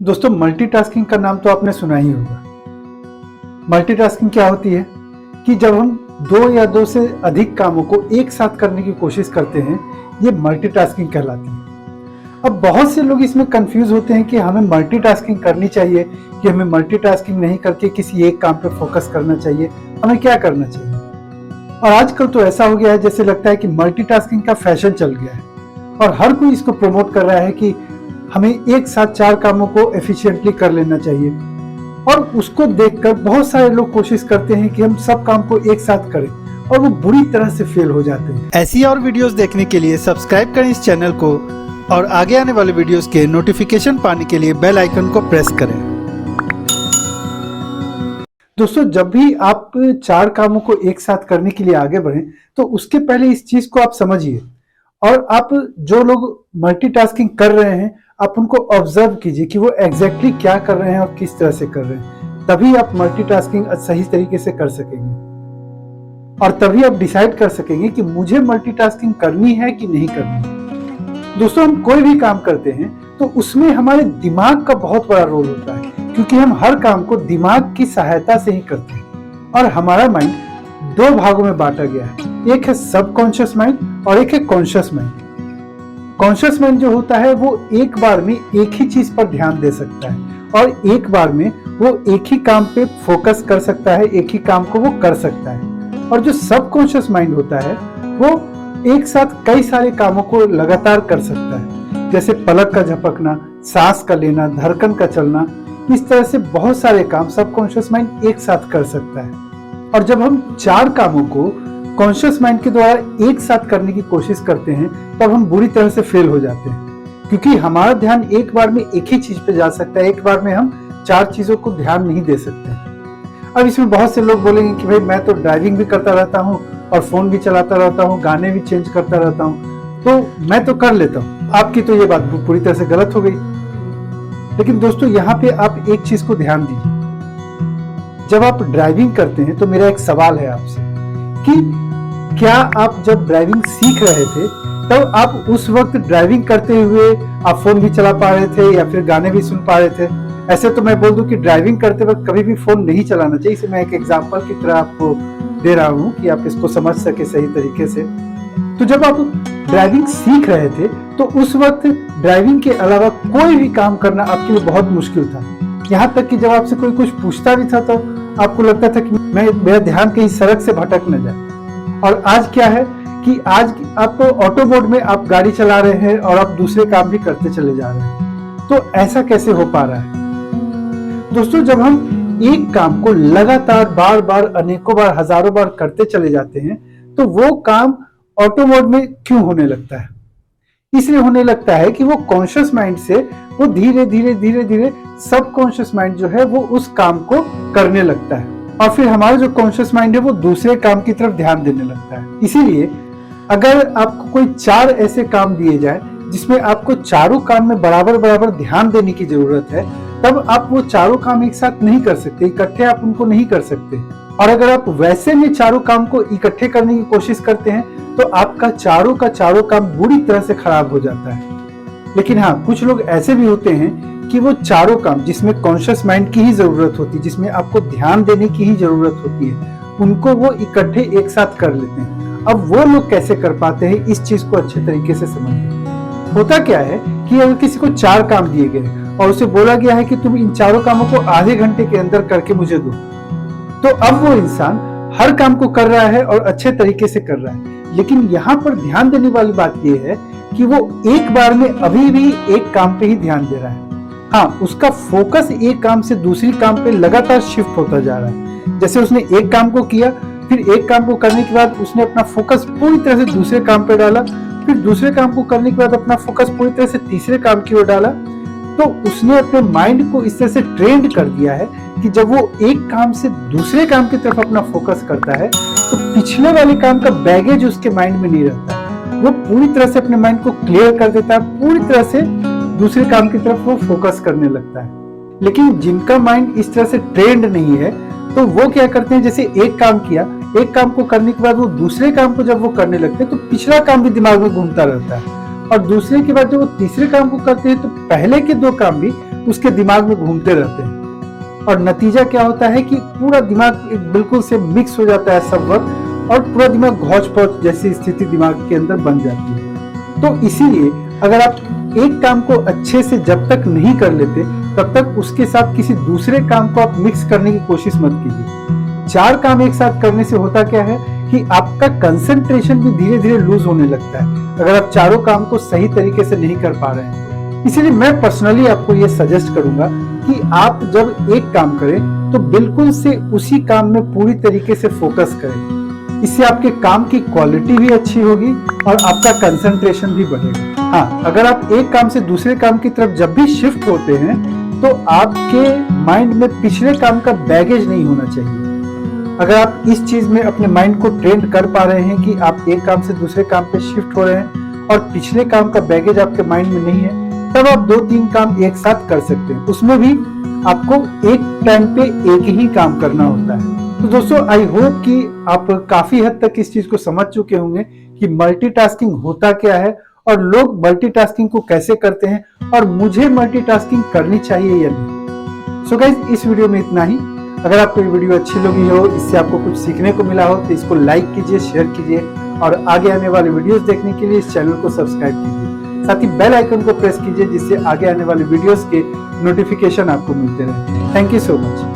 दोस्तों, मल्टीटास्किंग का नाम तो आपने सुना ही होगा। मल्टीटास्किंग क्या होती है कि जब हम दो या दो से अधिक कामों को एक साथ करने की कोशिश करते हैं, ये मल्टीटास्किंग कहलाती है। अब बहुत से लोग इसमें कंफ्यूज होते हैं कि हमें मल्टीटास्किंग करनी चाहिए कि हमें मल्टीटास्किंग नहीं करके किसी एक काम पे फोकस करना चाहिए, हमें क्या करना चाहिए। और आजकल तो ऐसा हो गया है जैसे लगता है कि मल्टीटास्किंग का फैशन चल गया है और हर कोई इसको प्रमोट कर रहा है कि हमें एक साथ 4 कामों को एफिशिएंटली कर लेना चाहिए। और उसको देखकर बहुत सारे लोग कोशिश करते हैं कि हम सब काम को एक साथ करें और वो बुरी तरह से फेल हो जाते हैं। ऐसी और वीडियोस देखने के लिए सब्सक्राइब करें इस चैनल को और आगे आने वाले वीडियोस के नोटिफिकेशन पाने के लिए बेल आइकन को प्रेस करें। दोस्तों, जब भी आप 4 कामों को एक साथ करने के लिए आगे बढ़ें तो उसके पहले इस चीज को आप समझिए और आप जो लोग मल्टीटास्किंग कर रहे हैं आप उनको ऑब्जर्व कीजिए कि वो एग्जैक्टली क्या कर रहे हैं और किस तरह से कर रहे हैं। तभी आप मल्टीटास्किंग सही तरीके से कर सकेंगे और तभी आप डिसाइड कर सकेंगे कि मुझे मल्टीटास्किंग करनी है कि नहीं करनी है। दोस्तों, हम कोई भी काम करते हैं तो उसमें हमारे दिमाग का बहुत बड़ा रोल होता है, क्योंकि हम हर काम को दिमाग की सहायता से ही करते हैं। और हमारा माइंड 2 भागों में बांटा गया है, एक है सबकॉन्शियस माइंड और एक है कॉन्शियस माइंड। कॉन्शियस माइंड जो होता है वो एक बार में एक ही चीज पर ध्यान दे सकता है और एक बार में वो एक ही काम पे फोकस कर सकता है, एक ही काम को वो कर सकता है। और जो सबकॉन्शियस माइंड होता है वो एक साथ कई सारे कामों को लगातार कर सकता है, जैसे पलक का झपकना, सांस का लेना, धड़कन का चलना। इस तरह से बहुत सारे काम सबकॉन्शियस माइंड एक साथ कर सकता है। और जब हम 4 कामों को कॉन्शियस माइंड के द्वारा एक साथ करने की कोशिश करते हैं तब हम बुरी तरह से फेल हो जाते हैं, क्योंकि हमारा ध्यान एक बार में एक ही चीज पे जा सकता है, एक बार में हम 4 चीजों को ध्यान नहीं दे सकते। अब इसमें बहुत से लोग बोलेंगे कि भाई मैं तो ड्राइविंग भी करता रहता हूँ और फोन भी चलाता रहता हूँ, गाने भी चेंज करता रहता हूँ, तो मैं तो कर लेता हूँ। आपकी तो ये बात पूरी तरह से गलत हो गई। लेकिन दोस्तों, यहाँ पे आप एक चीज को ध्यान दीजिए। जब आप ड्राइविंग करते हैं तो मेरा एक सवाल है आपसे कि क्या आप जब ड्राइविंग सीख रहे थे तब आप उस वक्त ड्राइविंग करते हुए आप फोन भी चला पा रहे थे या फिर गाने भी सुन पा रहे थे? ऐसे तो मैं बोल दूं कि ड्राइविंग करते वक्त कभी भी फोन नहीं चलाना चाहिए। इसे मैं एक एग्जांपल की तरह आपको दे रहा हूं कि आप इसको समझ सके सही तरीके से। तो जब आप ड्राइविंग सीख रहे थे तो उस वक्त ड्राइविंग के अलावा कोई भी काम करना आपके लिए बहुत मुश्किल था। यहाँ तक कि जब आपसे कोई कुछ पूछता भी था तो आपको लगता था कि मेरा ध्यान कहीं सड़क से भटक न जाए। और आज क्या है कि आज आप ऑटो मोड में आप गाड़ी चला रहे हैं और आप दूसरे काम भी करते चले जा रहे हैं। तो ऐसा कैसे हो पा रहा है? दोस्तों, जब हम एक काम को लगातार बार बार अनेकों बार हजारों बार करते चले जाते हैं तो वो काम ऑटो मोड में क्यों होने लगता है? इसलिए होने लगता है कि वो कॉन्शियस माइंड से वो धीरे धीरे धीरे धीरे सबकॉन्शियस माइंड जो है वो उस काम को करने लगता है और फिर हमारा जो कॉन्शियस माइंड है वो दूसरे काम की तरफ ध्यान देने लगता है। इसीलिए अगर आपको कोई 4 ऐसे काम दिए जाए जिसमें आपको चारों काम में बराबर बराबर ध्यान देने की जरूरत है, तब आप वो चारों काम एक साथ नहीं कर सकते, इकट्ठे आप उनको नहीं कर सकते। और अगर आप वैसे में चारों काम को इकट्ठे करने की कोशिश करते हैं तो आपका चारों का चारों काम बुरी तरह से खराब हो जाता है। लेकिन हाँ, कुछ लोग ऐसे भी होते हैं कि वो चारों काम जिसमें कॉन्शियस माइंड की ही जरूरत होती है, जिसमें आपको ध्यान देने की ही जरूरत होती है, उनको वो इकट्ठे एक साथ कर लेते हैं। अब वो लोग कैसे कर पाते हैं, इस चीज को अच्छे तरीके से समझिए। होता क्या है कि अगर किसी को 4 काम दिए गए और उसे बोला गया है कि तुम इन चारों कामों को आधे घंटे के अंदर करके मुझे दो, तो अब वो इंसान हर काम को कर रहा है और अच्छे तरीके से कर रहा है। लेकिन यहाँ पर ध्यान देने वाली बात यह है कि वो एक बार में अभी भी एक काम पे ही ध्यान दे रहा है। हाँ, उसका फोकस एक काम से दूसरी काम पे लगातार शिफ्ट होता जा रहा है। जैसे उसने एक काम को किया, फिर एक काम को करने के बाद उसने अपना फोकस पूरी तरह से दूसरे काम पे डाला, फिर दूसरे काम को करने के बाद अपना फोकस पूरी तरह से तीसरे काम की ओर डाला। तो उसने अपने माइंड को इस तरह से ट्रेंड कर दिया है कि जब वो एक काम से दूसरे काम की तरफ अपना फोकस करता है तो पिछले वाले काम का बैगेज उसके माइंड में नहीं रहता। वो पूरी तरह से अपने माइंड को क्लियर कर देता है, पूरी तरह से दूसरे काम की तरफ वो फोकस करने लगता है। लेकिन जिनका माइंड इस तरह से ट्रेंड नहीं है तो वो क्या करते हैं, जैसे एक काम किया, एक काम को करने के बाद वो दूसरे काम को जब वो करने लगते हैं तो पिछला काम भी दिमाग में घूमता रहता है और दूसरे के बाद जब वो तीसरे काम को करते हैं तो पहले के 2 काम भी उसके दिमाग में घूमते रहते हैं और नतीजा क्या होता है कि पूरा दिमाग बिल्कुल से मिक्स हो जाता है सब वक्त और पूरा दिमाग घौच पौच जैसी स्थिति दिमाग के अंदर बन जाती है। तो इसीलिए अगर आप एक काम को अच्छे से जब तक नहीं कर लेते तब तक उसके साथ किसी दूसरे काम को आप मिक्स करने की कोशिश मत कीजिए। 4 काम एक साथ करने से होता क्या है कि आपका कंसंट्रेशन भी धीरे धीरे लूज होने लगता है अगर आप चारों काम को सही तरीके से नहीं कर पा रहे हैं। इसीलिए मैं पर्सनली आपको ये सजेस्ट करूंगा कि आप जब एक काम करें तो बिल्कुल से उसी काम में पूरी तरीके से फोकस करें। इससे आपके काम की क्वालिटी भी अच्छी होगी और आपका कंसंट्रेशन भी बढ़ेगा। हाँ, अगर आप एक काम से दूसरे काम की तरफ जब भी शिफ्ट होते हैं तो आपके माइंड में पिछले काम का बैगेज नहीं होना चाहिए। अगर आप इस चीज में अपने माइंड को ट्रेन कर पा रहे हैं कि आप एक काम से दूसरे काम पे शिफ्ट हो रहे हैं और पिछले काम का बैगेज आपके माइंड में नहीं है, तब आप 2-3 काम एक साथ कर सकते हैं। उसमें भी आपको एक टाइम पे एक ही काम करना होता है। तो दोस्तों, आई होप कि आप काफी हद तक इस चीज को समझ चुके होंगे कि मल्टीटास्किंग होता क्या है और लोग मल्टीटास्किंग को कैसे करते हैं और मुझे मल्टीटास्किंग करनी चाहिए या नहीं। सो गाइस, इस वीडियो में इतना ही। अगर आपको ये वीडियो अच्छी लगी हो, इससे आपको कुछ सीखने को मिला हो, तो इसको लाइक कीजिए, शेयर कीजिए और आगे आने वाले वीडियोस देखने के लिए इस चैनल को सब्सक्राइब कीजिए। साथ ही बेल आइकन को प्रेस कीजिए जिससे आगे आने वाले वीडियोस के नोटिफिकेशन आपको मिलते रहे। Thank you so much.